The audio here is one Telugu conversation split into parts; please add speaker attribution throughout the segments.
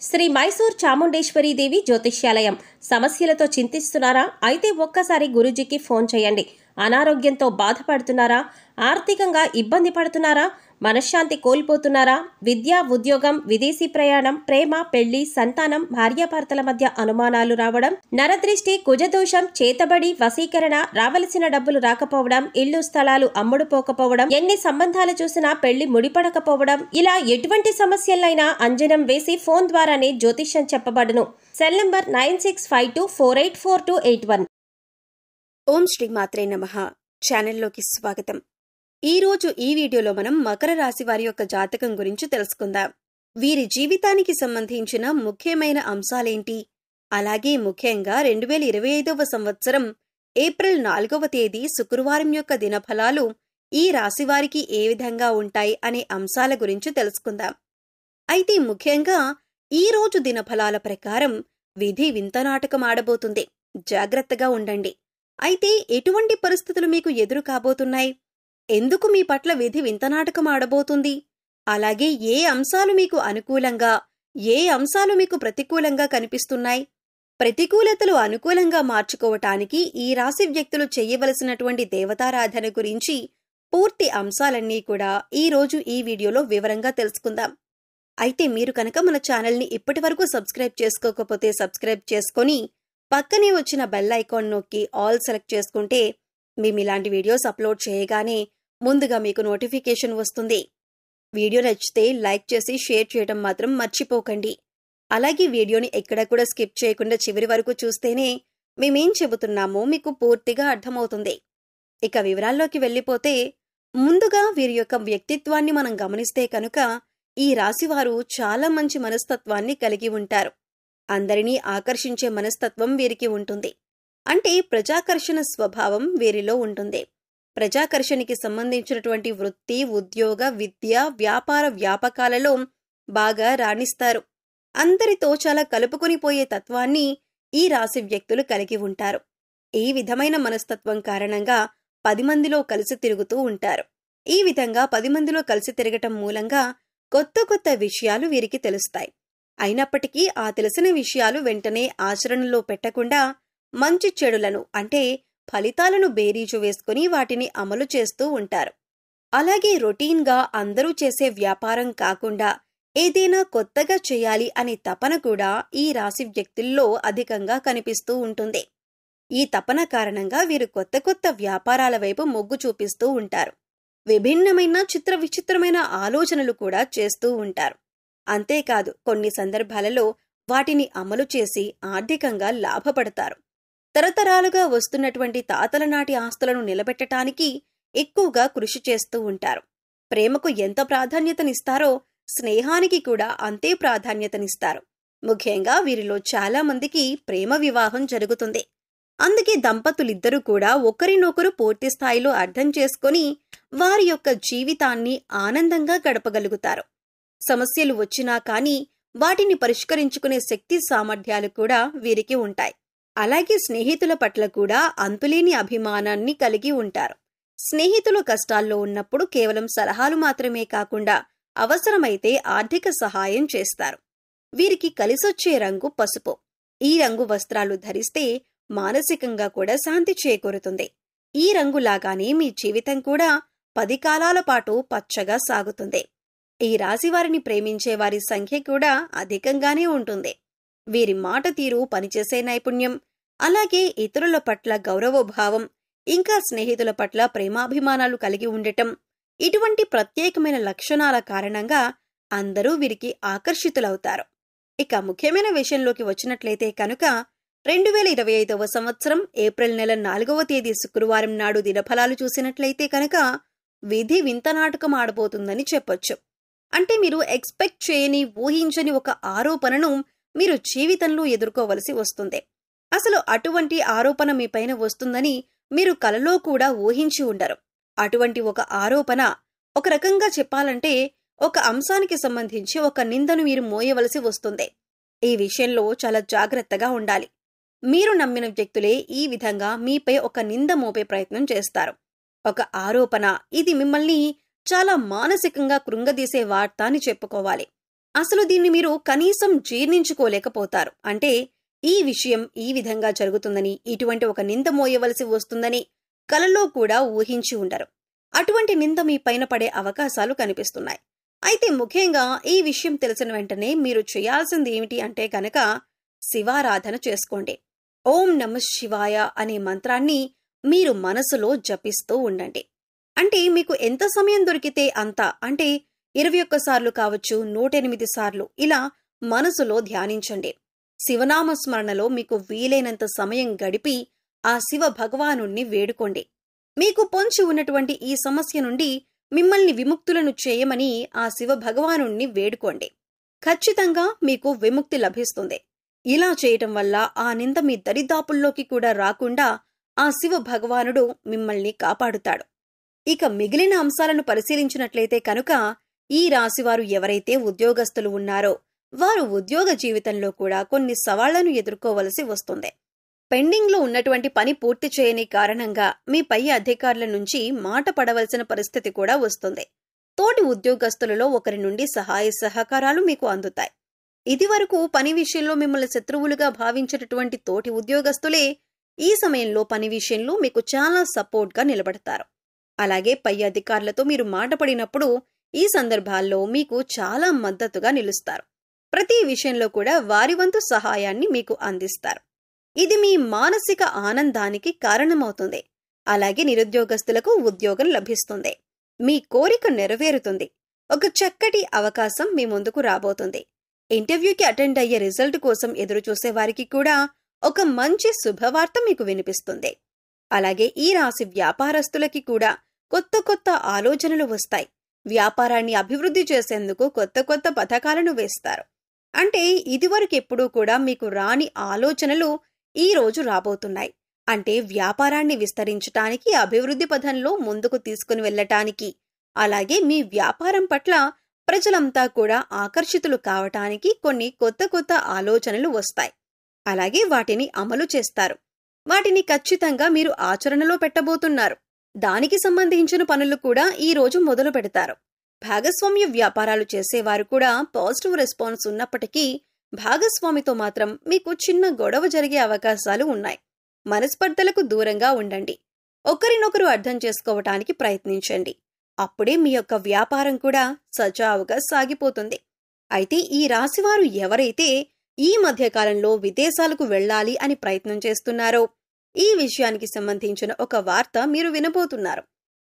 Speaker 1: శ్రీ మైసూర్ చాముండేశ్వరి దేవి జ్యోతిష్యాలయం. సమస్యలతో చింతిస్తున్నారా? అయితే ఒక్కసారి గురూజీకి ఫోన్ చేయండి. అనారోగ్యంతో బాధపడుతున్నారా? ఆర్థికంగా ఇబ్బంది పడుతున్నారా? మనశ్శాంతి కోల్పోతున్నారా? విద్య, ఉద్యోగం, విదేశీ ప్రయాణం, ప్రేమ, పెళ్లి, సంతానం, భార్యాభర్తల మధ్య అనుమానాలు రావడం, నరదృష్టి, కుజదోషం, చేతబడి, వశీకరణ, రావలసిన డబ్బులు రాకపోవడం, ఇల్లు స్థలాలు అమ్ముడుపోకపోవడం, ఎన్ని సంబంధాలు చూసినా పెళ్లి ముడిపడకపోవడం, ఇలా ఎటువంటి సమస్యలైనా అంజనం వేసి ఫోన్ ద్వారానే జ్యోతిష్యం చెప్పబడును. Cell number 9652484281.
Speaker 2: ఓం శ్రీ మాత్రే నమః. ఛానల్లోకి స్వాగతం. ఈరోజు ఈ వీడియోలో మనం మకర రాశి వారి యొక్క జాతకం గురించి తెలుసుకుందాం. వీరి జీవితానికి సంబంధించిన ముఖ్యమైన అంశాలేంటి, అలాగే ముఖ్యంగా 2025వ సంవత్సరం ఏప్రిల్ 4వ తేదీ శుక్రవారం యొక్క దినఫలాలు ఈ రాశి వారికి ఏ విధంగా ఉంటాయి అనే అంశాల గురించి తెలుసుకుందాం. అయితే ముఖ్యంగా ఈ రోజు దినఫలాల ప్రకారం విధి వింత నాటకం ఆడబోతుంది. జాగ్రత్తగా ఉండండి. అయితే ఎటువంటి పరిస్థితులు మీకు ఎదురు కాబోతున్నాయి? ఎందుకు మీ పట్ల విధి వింత నాటకం ఆడబోతుంది? అలాగే ఏ అంశాలు మీకు అనుకూలంగా, ఏ అంశాలు మీకు ప్రతికూలంగా కనిపిస్తున్నాయి? ప్రతికూలతలు అనుకూలంగా మార్చుకోవటానికి ఈ రాశి వ్యక్తులు చేయవలసినటువంటి దేవతారాధన గురించి పూర్తి అంశాలన్నీ కూడా ఈ రోజు ఈ వీడియోలో వివరంగా తెలుసుకుందాం. అయితే మీరు కనుక మన ఛానల్ని ఇప్పటివరకు సబ్స్క్రైబ్ చేసుకోకపోతే సబ్స్క్రైబ్ చేసుకొని పక్కనే వచ్చిన బెల్ ఐకాన్ నొక్కి ఆల్ సెలెక్ట్ చేసుకుంటే మేము ఇలాంటి వీడియోస్ అప్లోడ్ చేయగానే ముందుగా మీకు నోటిఫికేషన్ వస్తుంది. వీడియో నచ్చితే లైక్ చేసి షేర్ చేయడం మాత్రం మర్చిపోకండి. అలాగే వీడియోని ఎక్కడా కూడా స్కిప్ చేయకుండా చివరి వరకు చూస్తేనే మేమేం చెబుతున్నామో మీకు పూర్తిగా అర్థమవుతుంది. ఇక వివరాల్లోకి వెళ్ళిపోతే ముందుగా వీరి యొక్క వ్యక్తిత్వాన్ని మనం గమనిస్తే కనుక ఈ రాశివారు చాలా మంచి మనస్తత్వాన్ని కలిగి ఉంటారు. అందరినీ ఆకర్షించే మనస్తత్వం వీరికి ఉంటుంది. అంటే ప్రజాకర్షణ స్వభావం వీరిలో ఉంటుంది. ప్రజాకర్షణకి సంబంధించినటువంటి వృత్తి, ఉద్యోగ, విద్య, వ్యాపార వ్యాపకాలలో బాగా రాణిస్తారు. అందరితో చాలా కలుపుకొనిపోయే తత్వాన్ని ఈ రాశి వ్యక్తులు కలిగి ఉంటారు. ఈ విధమైన మనస్తత్వం కారణంగా 10 మందిలో కలిసి తిరుగుతూ ఉంటారు. ఈ విధంగా 10 మందిలో కలిసి తిరగటం మూలంగా కొత్త కొత్త విషయాలు వీరికి తెలుస్తాయి. అయినప్పటికీ ఆ తెలిసిన విషయాలు వెంటనే ఆచరణలో పెట్టకుండా మంచి చెడులను అంటే ఫలితాలను బేరీజు వేసుకుని వాటిని అమలు చేస్తూ ఉంటారు. అలాగే రొటీన్గా అందరూ చేసే వ్యాపారం కాకుండా ఏదైనా కొత్తగా చేయాలి అనే తపన కూడా ఈ రాశి వ్యక్తుల్లో అధికంగా కనిపిస్తూ ఉంటుంది. ఈ తపన కారణంగా వీరు కొత్త కొత్త వ్యాపారాల వైపు మొగ్గు చూపిస్తూ ఉంటారు. విభిన్నమైన చిత్ర విచిత్రమైన ఆలోచనలు కూడా చేస్తూ ఉంటారు. అంతేకాదు కొన్ని సందర్భాలలో వాటిని అమలు చేసి ఆర్థికంగా లాభపడతారు. తరతరాలుగా వస్తున్నటువంటి తాతల నాటి ఆస్తులను నిలబెట్టడానికి ఎక్కువగా కృషి చేస్తూ ఉంటారు. ప్రేమకు ఎంత ప్రాధాన్యతనిస్తారో స్నేహానికి కూడా అంతే ప్రాధాన్యతనిస్తారు. ముఖ్యంగా వీరిలో చాలా మందికి ప్రేమ వివాహం జరుగుతుంది. అందుకే దంపతులిద్దరూ కూడా ఒకరినొకరు పూర్తి స్థాయిలో అర్థం చేసుకొని వారి యొక్క జీవితాన్ని ఆనందంగా గడపగలుగుతారు. సమస్యలు వచ్చినా కానీ వాటిని పరిష్కరించుకునే శక్తి సామర్థ్యాలు కూడా వీరికి ఉంటాయి. అలాగే స్నేహితుల పట్ల కూడా అంతులేని అభిమానాన్ని కలిగి ఉంటారు. స్నేహితులు కష్టాల్లో ఉన్నప్పుడు కేవలం సలహాలు మాత్రమే కాకుండా అవసరమైతే ఆర్థిక సహాయం చేస్తారు. వీరికి కలిసొచ్చే రంగు పసుపు. ఈ రంగు వస్త్రాలు ధరిస్తే మానసికంగా కూడా శాంతి చేకూరుతుంది. ఈ రంగులాగానే మీ జీవితం కూడా 10 కాలాల పాటు పచ్చగా సాగుతుంది. ఈ రాశివారిని ప్రేమించే వారి సంఖ్య కూడా అధికంగానే ఉంటుంది. వీరి మాట తీరు, పనిచేసే నైపుణ్యం, అలాగే ఇతరుల పట్ల గౌరవభావం, ఇంకా స్నేహితుల పట్ల ప్రేమాభిమానాలు కలిగి ఉండటం, ఇటువంటి ప్రత్యేకమైన లక్షణాల కారణంగా అందరూ వీరికి ఆకర్షితులవుతారు. ఇక ముఖ్యమైన విషయంలోకి వచ్చినట్లయితే కనుక 2025వ సంవత్సరం ఏప్రిల్ నెల 4వ తేదీ శుక్రవారం నాడు దినఫలాలు చూసినట్లయితే కనుక విధి వింత నాటకం ఆడబోతుందని చెప్పొచ్చు. అంటే మీరు ఎక్స్పెక్ట్ చేయని, ఊహించని ఒక ఆరోపణను మీరు జీవితంలో ఎదుర్కోవలసి వస్తుంది. అసలు అటువంటి ఆరోపణ మీ పైన వస్తుందని మీరు కలలో కూడా ఊహించి ఉండరు. అటువంటి ఒక ఆరోపణ, ఒక రకంగా చెప్పాలంటే ఒక అంశానికి సంబంధించి ఒక నిందను మీరు మోయవలసి వస్తుంది. ఈ విషయంలో చాలా జాగ్రత్తగా ఉండాలి. మీరు నమ్మిన వ్యక్తులే ఈ విధంగా మీపై ఒక నింద మోపే ప్రయత్నం చేస్తారు. ఒక ఆరోపణ, ఇది మిమ్మల్ని చాలా మానసికంగా కృంగదీసే వార్త అని చెప్పుకోవాలి. అసలు దీన్ని మీరు కనీసం జీర్ణించుకోలేకపోతారు. అంటే ఈ విషయం ఈ విధంగా జరుగుతుందని, ఇటువంటి ఒక నింద మోయవలసి వస్తుందని కలలో కూడా ఊహించి ఉండరు. అటువంటి నింద మీ పైన పడే అవకాశాలు కనిపిస్తున్నాయి. అయితే ముఖ్యంగా ఈ విషయం తెలిసిన వెంటనే మీరు చేయాల్సింది ఏమిటి అంటే కనుక శివారాధన చేసుకోండి. ఓం నమః శివాయ అనే మంత్రాన్ని మీరు మనసులో జపిస్తూ ఉండండి. అంటే మీకు ఎంత సమయం దొరికితే అంత, అంటే 21 సార్లు కావచ్చు, 108 సార్లు ఇలా మనసులో ధ్యానించండి. శివనామ స్మరణలో మీకు వీలైనంత సమయం గడిపి ఆ శివ భగవానుణ్ణి వేడుకోండి. మీకు పొంచి ఉన్నటువంటి ఈ సమస్య నుండి మిమ్మల్ని విముక్తులను చేయమని ఆ శివ భగవానుణ్ణి వేడుకోండి. ఖచ్చితంగా మీకు విముక్తి లభిస్తుంది. ఇలా చేయటం వల్ల ఆ నింద మీ దరిదాపుల్లోకి కూడా రాకుండా ఆ శివ భగవానుడు మిమ్మల్ని కాపాడుతాడు. ఇక మిగిలిన అంశాలను పరిశీలించినట్లయితే కనుక ఈ రాశివారు ఎవరైతే ఉద్యోగస్తులు ఉన్నారో వారు ఉద్యోగ జీవితంలో కూడా కొన్ని సవాళ్లను ఎదుర్కోవలసి వస్తుంది. పెండింగ్లో ఉన్నటువంటి పని పూర్తి చేయని కారణంగా మీ పై అధికారుల నుంచి మాట పడవలసిన పరిస్థితి కూడా వస్తుంది. తోటి ఉద్యోగస్తులలో ఒకరి నుండి సహాయ సహకారాలు మీకు అందుతాయి. ఇదివరకు పని విషయంలో మిమ్మల్ని శత్రువులుగా భావించేటటువంటి తోటి ఉద్యోగస్తులే ఈ సమయంలో పని విషయంలో మీకు చాలా సపోర్ట్గా నిలబడతారు. అలాగే పై అధికారులతో మీరు మాట పడినప్పుడు ఈ సందర్భాల్లో మీకు చాలా మద్దతుగా నిలుస్తారు. ప్రతి విషయంలో కూడా వారి వంతు సహాయాన్ని మీకు అందిస్తారు. ఇది మీ మానసిక ఆనందానికి కారణమవుతుంది. అలాగే నిరుద్యోగస్తులకు ఉద్యోగం లభిస్తుంది. మీ కోరిక నెరవేరుతుంది. ఒక చక్కటి అవకాశం మీ ముందుకు రాబోతుంది. ఇంటర్వ్యూకి అటెండ్ అయ్యే రిజల్ట్ కోసం ఎదురుచూసే వారికి కూడా ఒక మంచి శుభవార్త మీకు వినిపిస్తుంది. అలాగే ఈ రాశి వ్యాపారస్తులకి కూడా కొత్త కొత్త ఆలోచనలు వస్తాయి. వ్యాపారాన్ని అభివృద్ధి చేసేందుకు కొత్త కొత్త పథకాలను వేస్తారు. అంటే ఇదివరకెప్పుడూ కూడా మీకు రాని ఆలోచనలు ఈ రోజు రాబోతున్నాయి. అంటే వ్యాపారాన్ని విస్తరించటానికి, అభివృద్ధి పథంలో ముందుకు తీసుకుని వెళ్లటానికి, అలాగే మీ వ్యాపారం పట్ల ప్రజలంతా కూడా ఆకర్షితులు కావటానికి కొన్ని కొత్త కొత్త ఆలోచనలు వస్తాయి. అలాగే వాటిని అమలు చేస్తారు. వాటిని ఖచ్చితంగా మీరు ఆచరణలో పెట్టబోతున్నారు. దానికి సంబంధించిన పనులు కూడా ఈ రోజు మొదలు పెడతారు. భాగస్వామ్య వ్యాపారాలు చేసేవారు కూడా పాజిటివ్ రెస్పాన్స్ ఉన్నప్పటికీ భాగస్వామితో మాత్రం మీకు చిన్న గొడవ జరిగే అవకాశాలు ఉన్నాయి. మనస్పర్ధలకు దూరంగా ఉండండి. ఒకరినొకరు అర్థం చేసుకోవటానికి ప్రయత్నించండి. అప్పుడే మీ యొక్క వ్యాపారం కూడా సజావుగా సాగిపోతుంది. అయితే ఈ రాశివారు ఎవరైతే ఈ మధ్యకాలంలో విదేశాలకు వెళ్లాలి అని ప్రయత్నం చేస్తున్నారో ఈ విషయానికి సంబంధించిన ఒక వార్త మీరు వినబోతున్నారు.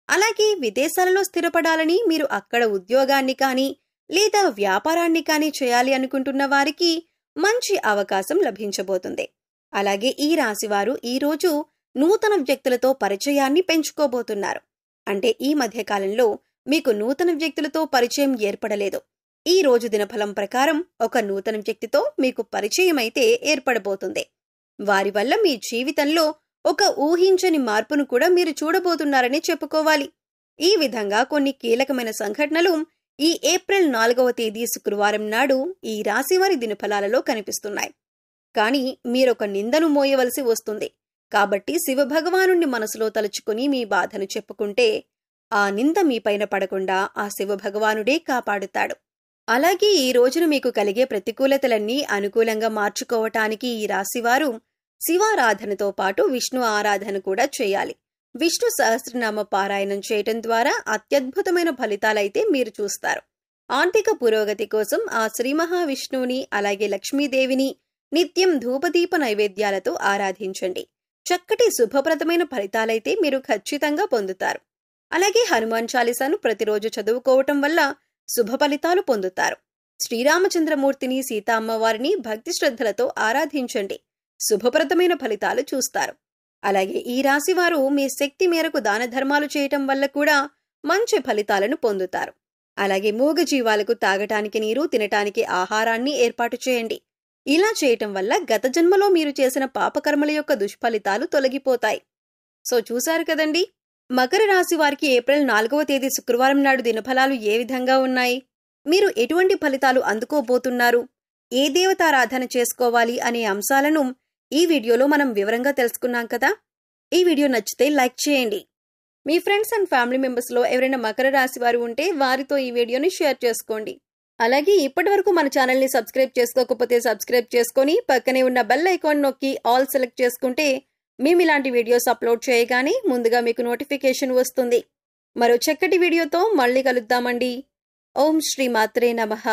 Speaker 2: అలాగే విదేశాలలో స్థిరపడాలని, మీరు అక్కడ ఉద్యోగాన్ని కానీ లేదా వ్యాపారాన్ని కానీ చేయాలి అనుకుంటున్న వారికి మంచి అవకాశం లభించబోతుంది. అలాగే ఈ రాశివారు ఈరోజు నూతన వ్యక్తులతో పరిచయాన్ని పెంచుకోబోతున్నారు. అంటే ఈ మధ్యకాలంలో మీకు నూతన వ్యక్తులతో పరిచయం ఏర్పడలేదు. ఈ రోజు దినఫలం ప్రకారం ఒక నూతన వ్యక్తితో మీకు పరిచయం అయితే ఏర్పడబోతుంది. వారి వల్ల మీ జీవితంలో ఒక ఊహించని మార్పును కూడా మీరు చూడబోతున్నారని చెప్పుకోవాలి. ఈ విధంగా కొన్ని కీలకమైన సంఘటనలు ఈ ఏప్రిల్ 4వ తేదీ శుక్రవారం నాడు ఈ రాశివారి దినఫలాలలో కనిపిస్తున్నాయి. కానీ మీరొక నిందను మోయవలసి వస్తుంది. కాబట్టి శివభగవానుణ్ణి మనసులో తలుచుకుని మీ బాధను చెప్పుకుంటే ఆ నింద మీపైన పడకుండా ఆ శివభగవానుడే కాపాడుతాడు. అలాగే ఈ రోజున మీకు కలిగే ప్రతికూలతలన్నీ అనుకూలంగా మార్చుకోవటానికి ఈ రాశివారు శివారాధనతో పాటు విష్ణు ఆరాధన కూడా చేయాలి. విష్ణు సహస్రనామ పారాయణం చేయటం ద్వారా అత్యద్భుతమైన ఫలితాలైతే మీరు చూస్తారు. ఆర్థిక పురోగతి కోసం ఆ శ్రీ మహావిష్ణువుని అలాగే లక్ష్మీదేవిని నిత్యం ధూపదీప నైవేద్యాలతో ఆరాధించండి. చక్కటి శుభప్రదమైన ఫలితాలైతే మీరు ఖచ్చితంగా పొందుతారు. అలాగే హనుమాన్ చాలీసాను ప్రతిరోజు చదువుకోవటం వల్ల శుభ ఫలితాలు పొందుతారు. శ్రీరామచంద్రమూర్తిని, సీతా అమ్మవారిని భక్తి శ్రద్ధలతో ఆరాధించండి. శుభప్రదమైన ఫలితాలు చూస్తారు. అలాగే ఈ రాశివారు మీ శక్తి మేరకు దాన ధర్మాలు చేయటం వల్ల కూడా మంచి ఫలితాలను పొందుతారు. అలాగే మూగజీవాలకు తాగటానికి నీరు, తినటానికి ఆహారాన్ని ఏర్పాటు చేయండి. ఇలా చేయటం వల్ల గత జన్మలో మీరు చేసిన పాపకర్మల యొక్క దుష్ఫలితాలు తొలగిపోతాయి. సో చూశారు కదండి, మకర రాశి వారికి ఏప్రిల్ 4వ తేదీ శుక్రవారం నాడు దినఫలాలు ఏ విధంగా ఉన్నాయి, మీరు ఎటువంటి ఫలితాలు అందుకోబోతున్నారు, ఏ దేవతారాధన చేసుకోవాలి అనే అంశాలను ఈ వీడియోలో మనం వివరంగా తెలుసుకున్నాం కదా. ఈ వీడియో నచ్చితే లైక్ చేయండి. మీ ఫ్రెండ్స్ అండ్ ఫ్యామిలీ మెంబర్స్లో ఎవరైనా మకర రాశి వారు ఉంటే వారితో ఈ వీడియోని షేర్ చేసుకోండి. అలాగే ఇప్పటివరకు మన ఛానల్ని సబ్స్క్రైబ్ చేసుకోకపోతే సబ్స్క్రైబ్ చేసుకొని పక్కనే ఉన్న బెల్ ఐకాన్ నొక్కి ఆల్ సెలెక్ట్ చేసుకుంటే మేము ఇలాంటి వీడియోస్ అప్లోడ్ చేయగానే ముందుగా మీకు నోటిఫికేషన్ వస్తుంది. మరో చక్కటి వీడియోతో మళ్ళీ కలుద్దామండి. ఓం శ్రీ మాత్రే నమః.